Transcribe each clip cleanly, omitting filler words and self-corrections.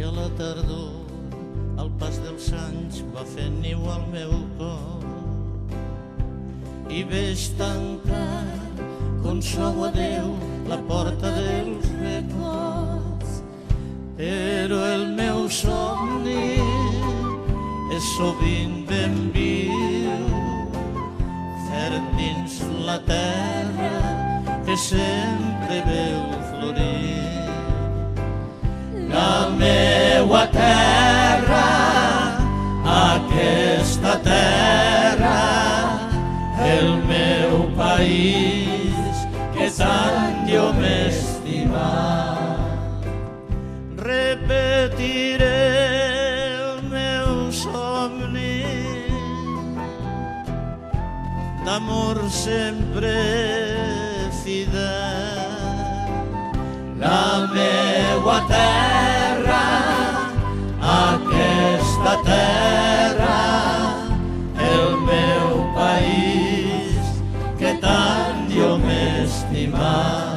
I a la tardor, al pas dels anys, va fer niu al meu cor. I veig tancar, con suau adeu, la porta dels records. Però el meu somni és sovint ben viu, fert dins la terra que sempre veu florir. La meua terra, aquesta terra, el meu país que tant jo m'estimava. Repetiré el meu somni d'amor sempre fidel. La meua terra, aquesta terra, el meu país que tant jo m'estimava.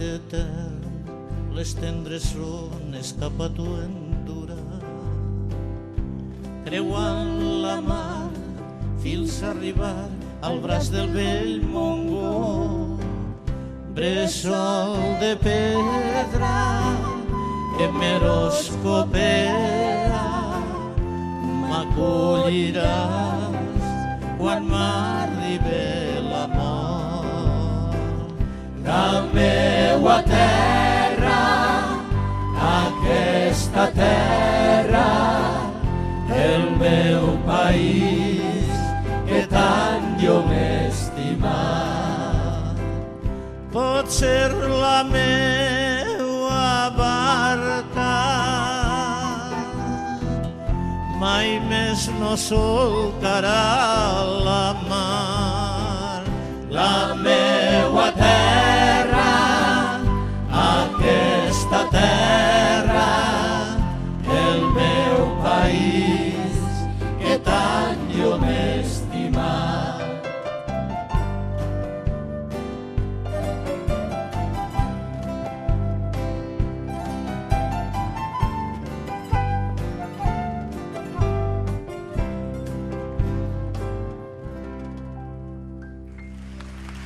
Etern, les tendres ones cap a tu endurar, creuant la mar fins a arribar al braç del vell Montgó. Bressol de pedra que m'eroscopera, m'acolliràs quan m'arribe la mort. La meua terra, aquesta terra, el meu país que tant jo m'estimava. Pot ser la meua barca, mai més no solcarà la mar. La meua